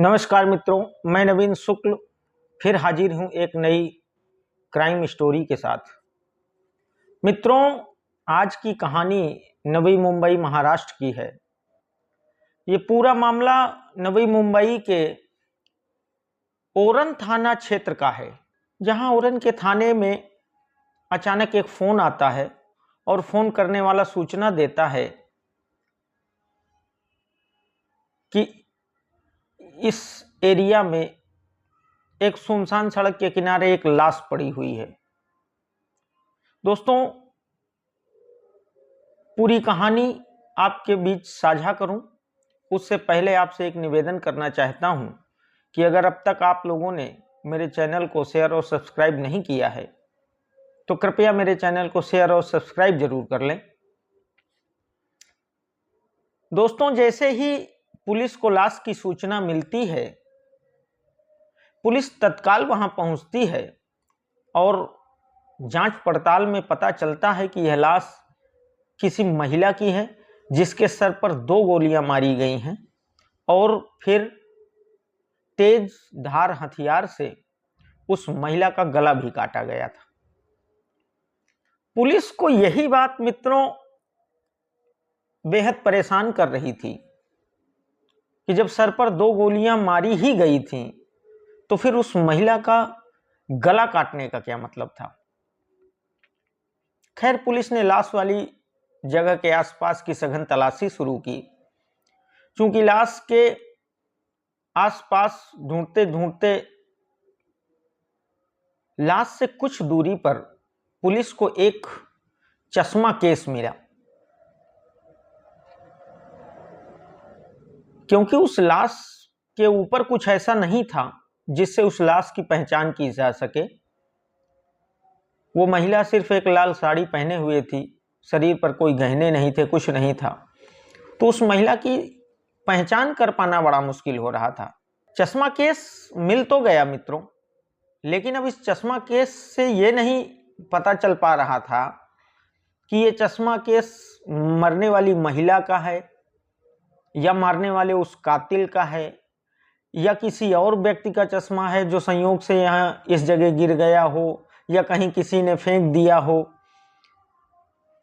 नमस्कार मित्रों, मैं नवीन शुक्ल फिर हाजिर हूं एक नई क्राइम स्टोरी के साथ। मित्रों, आज की कहानी नवी मुंबई महाराष्ट्र की है। ये पूरा मामला नवी मुंबई के ओरन थाना क्षेत्र का है, जहां ओरन के थाने में अचानक एक फोन आता है और फोन करने वाला सूचना देता है कि इस एरिया में एक सुनसान सड़क के किनारे एक लाश पड़ी हुई है। दोस्तों, पूरी कहानी आपके बीच साझा करूं उससे पहले आपसे एक निवेदन करना चाहता हूं कि अगर अब तक आप लोगों ने मेरे चैनल को शेयर और सब्सक्राइब नहीं किया है तो कृपया मेरे चैनल को शेयर और सब्सक्राइब जरूर कर लें। दोस्तों, जैसे ही पुलिस को लाश की सूचना मिलती है, पुलिस तत्काल वहां पहुंचती है और जांच पड़ताल में पता चलता है कि यह लाश किसी महिला की है जिसके सर पर 2 गोलियां मारी गई हैं और फिर तेज धार हथियार से उस महिला का गला भी काटा गया था। पुलिस को यही बात मित्रों बेहद परेशान कर रही थी कि जब सर पर 2 गोलियां मारी ही गई थीं तो फिर उस महिला का गला काटने का क्या मतलब था। खैर, पुलिस ने लाश वाली जगह के आसपास की सघन तलाशी शुरू की। चूंकि लाश के आसपास ढूंढते ढूंढते लाश से कुछ दूरी पर पुलिस को एक चश्मा केस मिला, क्योंकि उस लाश के ऊपर कुछ ऐसा नहीं था जिससे उस लाश की पहचान की जा सके। वो महिला सिर्फ एक लाल साड़ी पहने हुए थी, शरीर पर कोई गहने नहीं थे, कुछ नहीं था, तो उस महिला की पहचान कर पाना बड़ा मुश्किल हो रहा था। चश्मा केस मिल तो गया मित्रों, लेकिन अब इस चश्मा केस से ये नहीं पता चल पा रहा था कि ये चश्मा केस मरने वाली महिला का है या मारने वाले उस कातिल का है या किसी और व्यक्ति का चश्मा है जो संयोग से यहाँ इस जगह गिर गया हो या कहीं किसी ने फेंक दिया हो।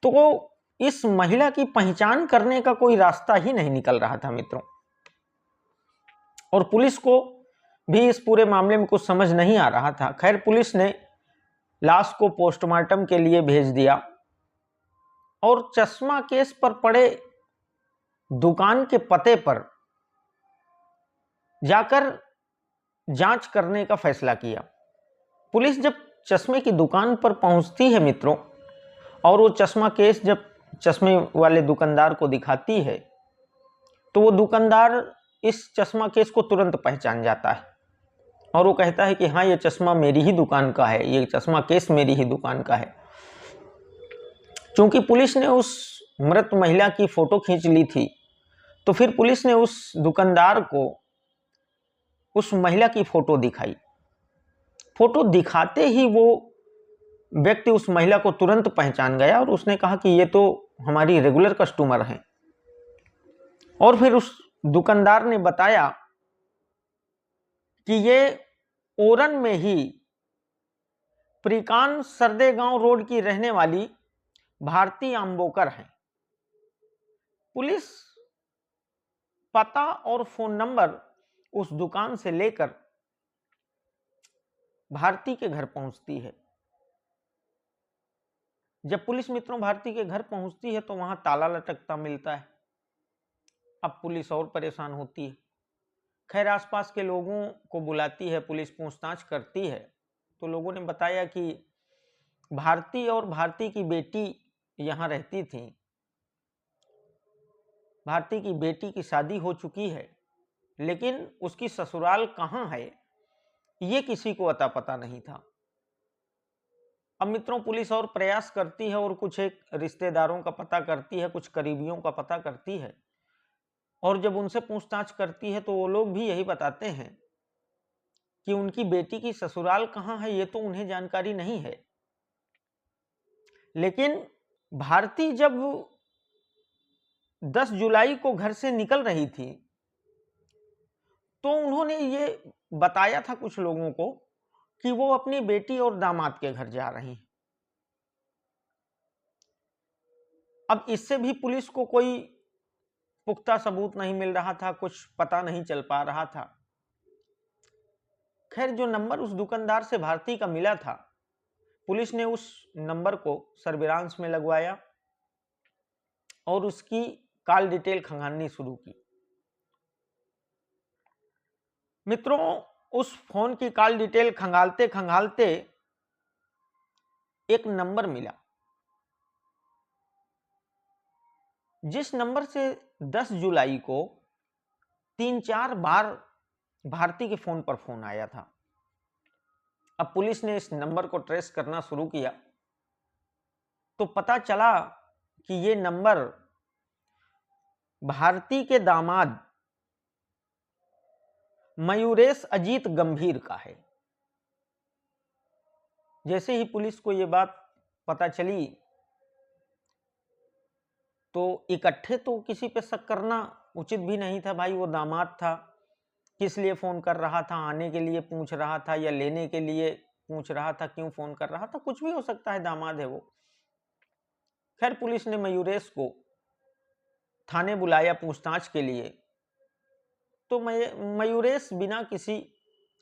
तो इस महिला की पहचान करने का कोई रास्ता ही नहीं निकल रहा था मित्रों, और पुलिस को भी इस पूरे मामले में कुछ समझ नहीं आ रहा था। खैर, पुलिस ने लाश को पोस्टमार्टम के लिए भेज दिया और चश्मा केस पर पड़े दुकान के पते पर जाकर जांच करने का फैसला किया। पुलिस जब चश्मे की दुकान पर पहुंचती है मित्रों, और वो चश्मा केस जब चश्मे वाले दुकानदार को दिखाती है तो वो दुकानदार इस चश्मा केस को तुरंत पहचान जाता है और वो कहता है कि हाँ, ये चश्मा मेरी ही दुकान का है, ये चश्मा केस मेरी ही दुकान का है। चूंकि पुलिस ने उस मृत महिला की फोटो खींच ली थी तो फिर पुलिस ने उस दुकानदार को उस महिला की फोटो दिखाई। फोटो दिखाते ही वो व्यक्ति उस महिला को तुरंत पहचान गया और उसने कहा कि ये तो हमारी रेगुलर कस्टमर हैं। और फिर उस दुकानदार ने बताया कि ये ओरन में ही प्रिकान सरदेगांव रोड की रहने वाली भारती आंबोकर हैं। पुलिस पता और फोन नंबर उस दुकान से लेकर भारती के घर पहुंचती है। जब पुलिस मित्रों भारती के घर पहुंचती है तो वहां ताला लटकता मिलता है। अब पुलिस और परेशान होती है। खैर, आसपास के लोगों को बुलाती है, पुलिस पूछताछ करती है तो लोगों ने बताया कि भारती और भारती की बेटी यहां रहती थी। भारती की बेटी की शादी हो चुकी है, लेकिन उसकी ससुराल कहां है ये किसी को अता पता नहीं था। अब मित्रों, पुलिस और प्रयास करती है और कुछ एक रिश्तेदारों का पता करती है, कुछ करीबियों का पता करती है, और जब उनसे पूछताछ करती है तो वो लोग भी यही बताते हैं कि उनकी बेटी की ससुराल कहां है ये तो उन्हें जानकारी नहीं है। लेकिन भारती जब 10 जुलाई को घर से निकल रही थी तो उन्होंने ये बताया था कुछ लोगों को कि वो अपनी बेटी और दामाद के घर जा रही हैं। अब इससे भी पुलिस को कोई पुख्ता सबूत नहीं मिल रहा था, कुछ पता नहीं चल पा रहा था। खैर, जो नंबर उस दुकानदार से भारती का मिला था, पुलिस ने उस नंबर को सर्विलांस में लगवाया और उसकी कॉल डिटेल खंगालनी शुरू की। मित्रों, उस फोन की कॉल डिटेल खंगालते खंगालते एक नंबर मिला, जिस नंबर से 10 जुलाई को 3-4 बार भारती के फोन पर फोन आया था। अब पुलिस ने इस नंबर को ट्रेस करना शुरू किया तो पता चला कि ये नंबर भारती के दामाद मयूरेश अजीत गंभीर का है। जैसे ही पुलिस को यह बात पता चली तो इकट्ठे तो किसी पे शक करना उचित भी नहीं था। भाई, वो दामाद था, किस लिए फोन कर रहा था? आने के लिए पूछ रहा था या लेने के लिए पूछ रहा था? क्यों फोन कर रहा था? कुछ भी हो सकता है, दामाद है वो। खैर, पुलिस ने मयूरेश को थाने बुलाया पूछताछ के लिए। तो मयूरेश बिना किसी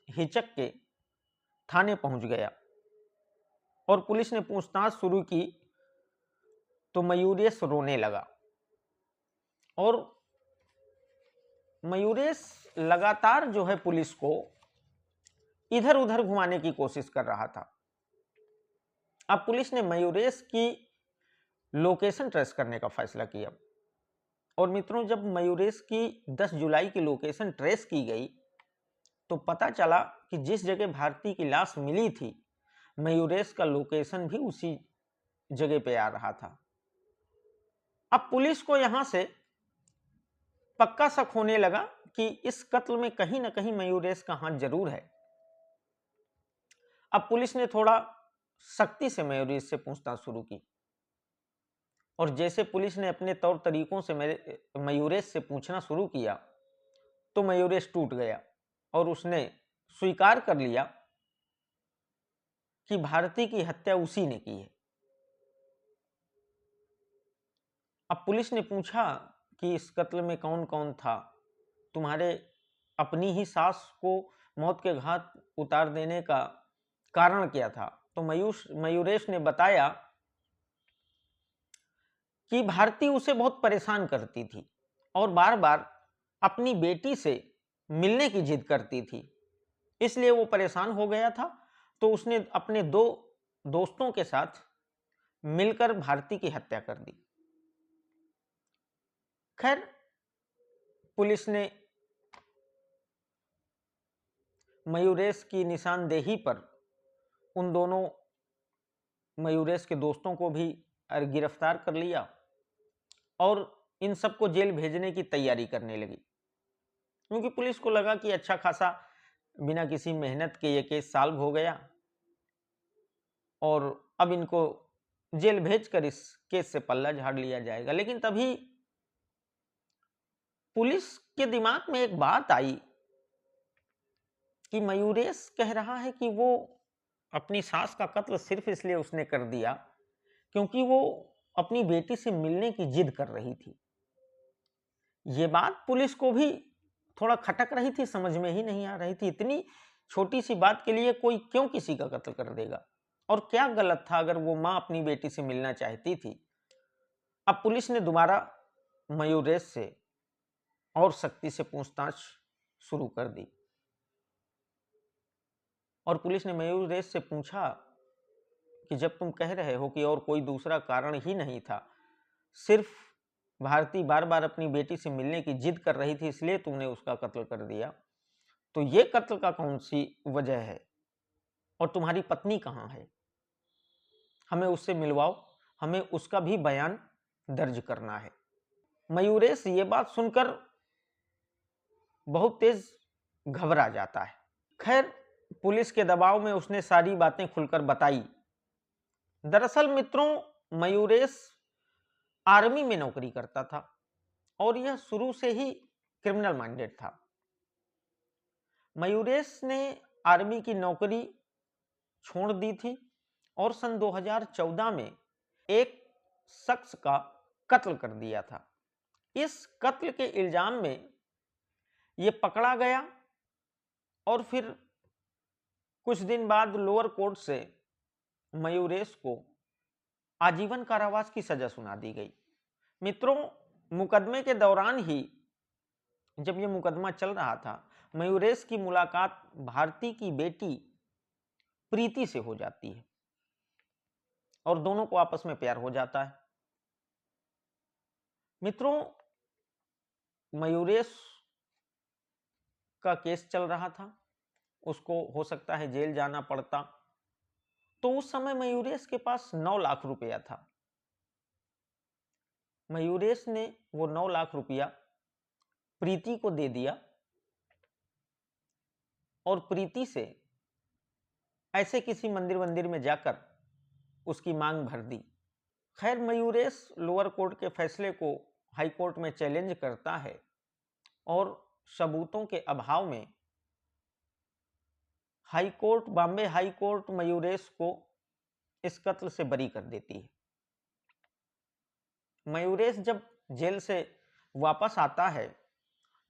हिचक के थाने पहुंच गया और पुलिस ने पूछताछ शुरू की तो मयूरेश रोने लगा और मयूरेश लगातार जो है पुलिस को इधर उधर घुमाने की कोशिश कर रहा था। अब पुलिस ने मयूरेश की लोकेशन ट्रेस करने का फैसला किया और मित्रों, जब मयूरेश की 10 जुलाई की लोकेशन ट्रेस की गई तो पता चला कि जिस जगह भारती की लाश मिली थी, मयूरेश का लोकेशन भी उसी जगह पे आ रहा था। अब पुलिस को यहां से पक्का शक होने लगा कि इस कत्ल में कहीं ना कहीं मयूरेश का हाथ जरूर है। अब पुलिस ने थोड़ा सख्ती से मयूरेश से पूछताछ शुरू की और जैसे पुलिस ने अपने तौर तरीकों से मयूरेश से पूछना शुरू किया तो मयूरेश टूट गया और उसने स्वीकार कर लिया कि भारती की हत्या उसी ने की है। अब पुलिस ने पूछा कि इस कत्ल में कौन कौन था? तुम्हारे अपनी ही सास को मौत के घाट उतार देने का कारण क्या था? तो मयूरेश ने बताया कि भारती उसे बहुत परेशान करती थी और बार बार अपनी बेटी से मिलने की जिद करती थी, इसलिए वो परेशान हो गया था। तो उसने अपने 2 दोस्तों के साथ मिलकर भारती की हत्या कर दी। खैर, पुलिस ने मयूरेश की निशानदेही पर उन दोनों मयूरेश के दोस्तों को भी गिरफ्तार कर लिया और इन सबको जेल भेजने की तैयारी करने लगी, क्योंकि पुलिस को लगा कि अच्छा खासा बिना किसी मेहनत के ये केस सॉल्व हो गया और अब इनको जेल भेजकर इस केस से पल्ला झाड़ लिया जाएगा। लेकिन तभी पुलिस के दिमाग में एक बात आई कि मयूरेश कह रहा है कि वो अपनी सास का कत्ल सिर्फ इसलिए उसने कर दिया क्योंकि वो अपनी बेटी से मिलने की जिद कर रही थी। ये बात पुलिस को भी थोड़ा खटक रही थी, समझ में ही नहीं आ रही थी। इतनी छोटी सी बात के लिए कोई क्यों किसी का कत्ल कर देगा? और क्या गलत था अगर वो मां अपनी बेटी से मिलना चाहती थी? अब पुलिस ने दोबारा मयूरेश से और सख्ती से पूछताछ शुरू कर दी और पुलिस ने मयूरेश से पूछा कि जब तुम कह रहे हो कि और कोई दूसरा कारण ही नहीं था, सिर्फ भारती बार बार अपनी बेटी से मिलने की जिद कर रही थी इसलिए तुमने उसका कत्ल कर दिया, तो ये कत्ल का कौन सी वजह है? और तुम्हारी पत्नी कहाँ है? हमें उससे मिलवाओ, हमें उसका भी बयान दर्ज करना है। मयूरेश ये बात सुनकर बहुत तेज घबरा जाता है। खैर, पुलिस के दबाव में उसने सारी बातें खुलकर बताई। दरअसल मित्रों, मयूरेश आर्मी में नौकरी करता था और यह शुरू से ही क्रिमिनल माइंडेड था। मयूरेश ने आर्मी की नौकरी छोड़ दी थी और सन 2014 में एक शख्स का कत्ल कर दिया था। इस कत्ल के इल्जाम में यह पकड़ा गया और फिर कुछ दिन बाद लोअर कोर्ट से मयूरेश को आजीवन कारावास की सजा सुना दी गई। मित्रों, मुकदमे के दौरान ही जब यह मुकदमा चल रहा था, मयूरेश की मुलाकात भारती की बेटी प्रीति से हो जाती है और दोनों को आपस में प्यार हो जाता है। मित्रों, मयूरेश का केस चल रहा था, उसको हो सकता है जेल जाना पड़ता, तो उस समय मयूरेश के पास 9 लाख रुपया था। मयूरेश ने वो 9 लाख रुपया प्रीति को दे दिया और प्रीति से ऐसे किसी मंदिर में जाकर उसकी मांग भर दी। खैर, मयूरेश लोअर कोर्ट के फैसले को हाई कोर्ट में चैलेंज करता है और सबूतों के अभाव में बॉम्बे हाई कोर्ट मयूरेश को इस कत्ल से बरी कर देती है। मयूरेश जब जेल से वापस आता है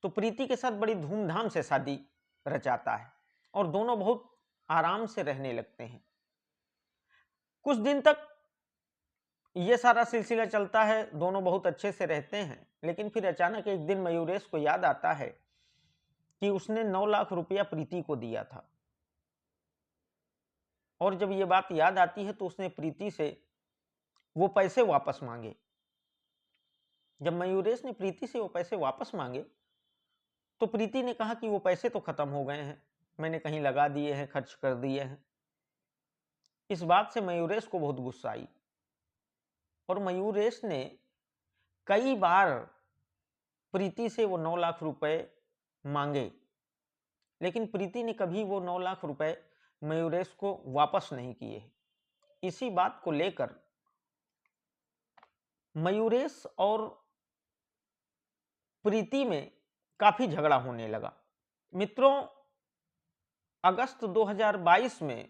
तो प्रीति के साथ बड़ी धूमधाम से शादी रचाता है और दोनों बहुत आराम से रहने लगते हैं। कुछ दिन तक यह सारा सिलसिला चलता है, दोनों बहुत अच्छे से रहते हैं, लेकिन फिर अचानक एक दिन मयूरेश को याद आता है कि उसने 9 लाख रुपया प्रीति को दिया था और जब यह बात याद आती है तो उसने प्रीति से वो पैसे वापस मांगे। जब मयूरेश ने प्रीति से वो पैसे वापस मांगे तो प्रीति ने कहा कि वो पैसे तो खत्म हो गए हैं, मैंने कहीं लगा दिए हैं, खर्च कर दिए हैं। इस बात से मयूरेश को बहुत गुस्सा आई और मयूरेश ने कई बार प्रीति से वो 9 लाख रुपए मांगे, लेकिन प्रीति ने कभी वो 9 लाख रुपए मयूरेश को वापस नहीं किए। इसी बात को लेकर मयूरेश और प्रीति में काफी झगड़ा होने लगा। मित्रों, अगस्त 2022 में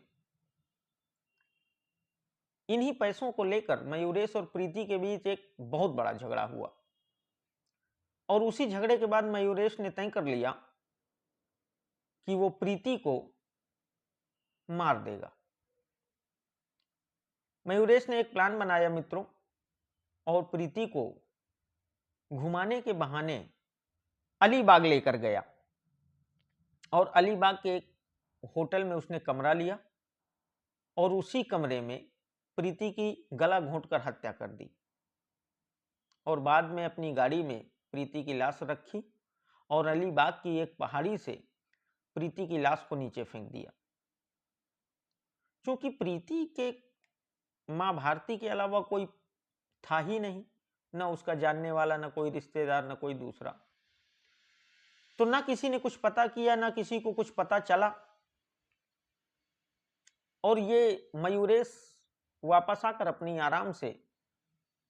इन्हीं पैसों को लेकर मयूरेश और प्रीति के बीच एक बहुत बड़ा झगड़ा हुआ और उसी झगड़े के बाद मयूरेश ने तय कर लिया कि वो प्रीति को मार देगा। मयूरेश ने एक प्लान बनाया मित्रों और प्रीति को घुमाने के बहाने अलीबाग लेकर गया और अलीबाग के एक होटल में उसने कमरा लिया और उसी कमरे में प्रीति की गला घोंटकर हत्या कर दी और बाद में अपनी गाड़ी में प्रीति की लाश रखी और अलीबाग की एक पहाड़ी से प्रीति की लाश को नीचे फेंक दिया। क्योंकि प्रीति के मां भारती के अलावा कोई था ही नहीं, न उसका जानने वाला, न कोई रिश्तेदार, न कोई दूसरा, तो ना किसी ने कुछ पता किया, ना किसी को कुछ पता चला और ये मयूरेश वापस आकर अपनी आराम से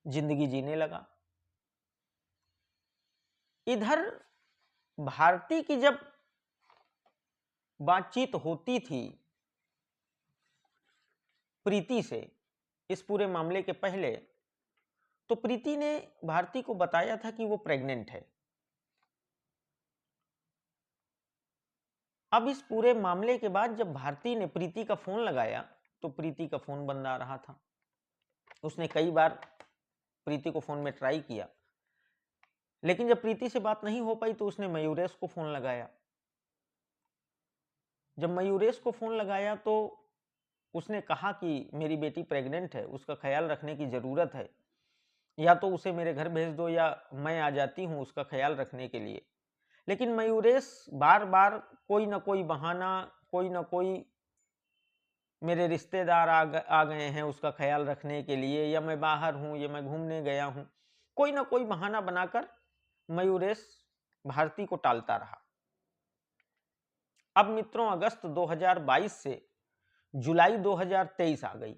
जिंदगी जीने लगा। इधर भारती की जब बातचीत होती थी प्रीति से इस पूरे मामले के पहले, तो प्रीति ने भारती को बताया था कि वो प्रेग्नेंट है। अब इस पूरे मामले के बाद जब भारती ने प्रीति का फोन लगाया तो प्रीति का फोन बंद आ रहा था। उसने कई बार प्रीति को फोन में ट्राई किया, लेकिन जब प्रीति से बात नहीं हो पाई तो उसने मयूरेश को फोन लगाया। जब मयूरेश को फोन लगाया तो उसने कहा कि मेरी बेटी प्रेग्नेंट है, उसका ख्याल रखने की जरूरत है, या तो उसे मेरे घर भेज दो या मैं आ जाती हूं उसका ख्याल रखने के लिए। लेकिन मयूरेश बार बार कोई ना कोई बहाना, कोई ना कोई मेरे रिश्तेदार आ गए हैं उसका ख्याल रखने के लिए, या मैं बाहर हूं, या मैं घूमने गया हूं, कोई ना कोई बहाना बनाकर मयूरेश भारती को टालता रहा। अब मित्रों, अगस्त 2022 से जुलाई 2023 आ गई,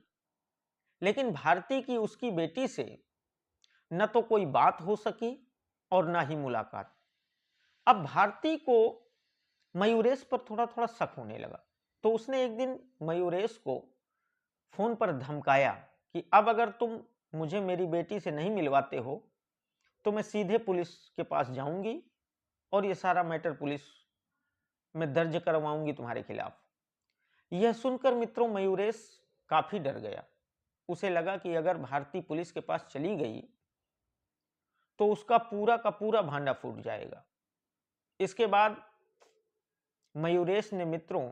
लेकिन भारती की उसकी बेटी से न तो कोई बात हो सकी और ना ही मुलाकात। अब भारती को मयूरेश पर थोड़ा थोड़ा शक होने लगा। तो उसने एक दिन मयूरेश को फोन पर धमकाया कि अब अगर तुम मुझे मेरी बेटी से नहीं मिलवाते हो तो मैं सीधे पुलिस के पास जाऊंगी और ये सारा मैटर पुलिस में दर्ज करवाऊंगी तुम्हारे खिलाफ। यह सुनकर मित्रों मयूरेश काफी डर गया। उसे लगा कि अगर भारती पुलिस के पास चली गई तो उसका पूरा का पूरा भांडा फूट जाएगा। इसके बाद मयूरेश ने मित्रों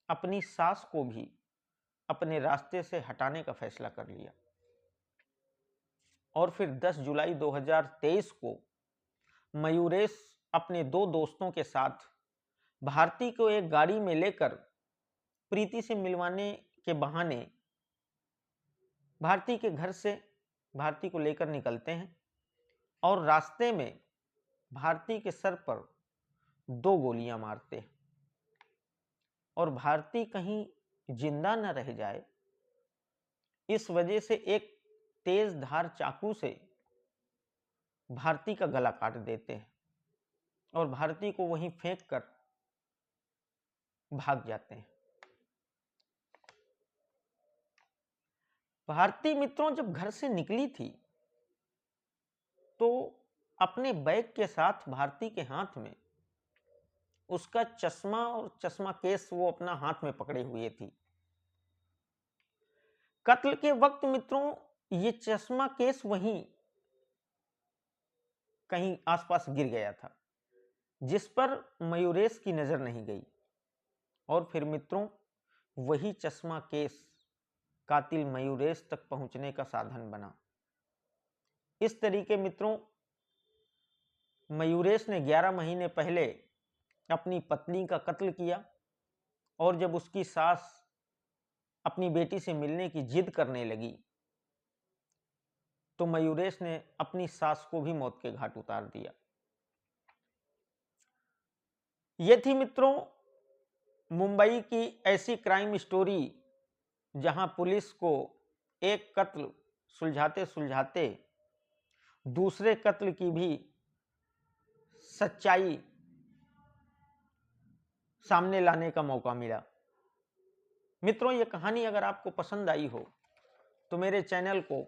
अपनी सास को भी अपने रास्ते से हटाने का फैसला कर लिया और फिर 10 जुलाई 2023 को मयूरेश अपने दो दोस्तों के साथ भारती को एक गाड़ी में लेकर प्रीति से मिलवाने के बहाने भारती के घर से भारती को लेकर निकलते हैं और रास्ते में भारती के सर पर 2 गोलियां मारते हैं और भारती कहीं जिंदा न रह जाए इस वजह से एक तेज धार चाकू से भारती का गला काट देते हैं और भारती को वहीं फेंक कर भाग जाते हैं। भारती मित्रों जब घर से निकली थी तो अपने बैग के साथ भारती के हाथ में उसका चश्मा और चश्मा केस वो अपना हाथ में पकड़े हुए थी। कत्ल के वक्त मित्रों ये चश्मा केस वहीं कहीं आसपास गिर गया था जिस पर मयूरेश की नजर नहीं गई और फिर मित्रों वही चश्मा केस कातिल मयूरेश तक पहुंचने का साधन बना। इस तरीके मित्रों मयूरेश ने 11 महीने पहले अपनी पत्नी का कत्ल किया और जब उसकी सास अपनी बेटी से मिलने की जिद करने लगी तो मयूरेश ने अपनी सास को भी मौत के घाट उतार दिया। ये थी मित्रों मुंबई की ऐसी क्राइम स्टोरी जहां पुलिस को एक कत्ल सुलझाते सुलझाते दूसरे कत्ल की भी सच्चाई सामने लाने का मौका मिला। मित्रों ये कहानी अगर आपको पसंद आई हो तो मेरे चैनल को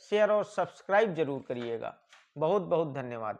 शेयर और सब्सक्राइब जरूर करिएगा। बहुत बहुत धन्यवाद।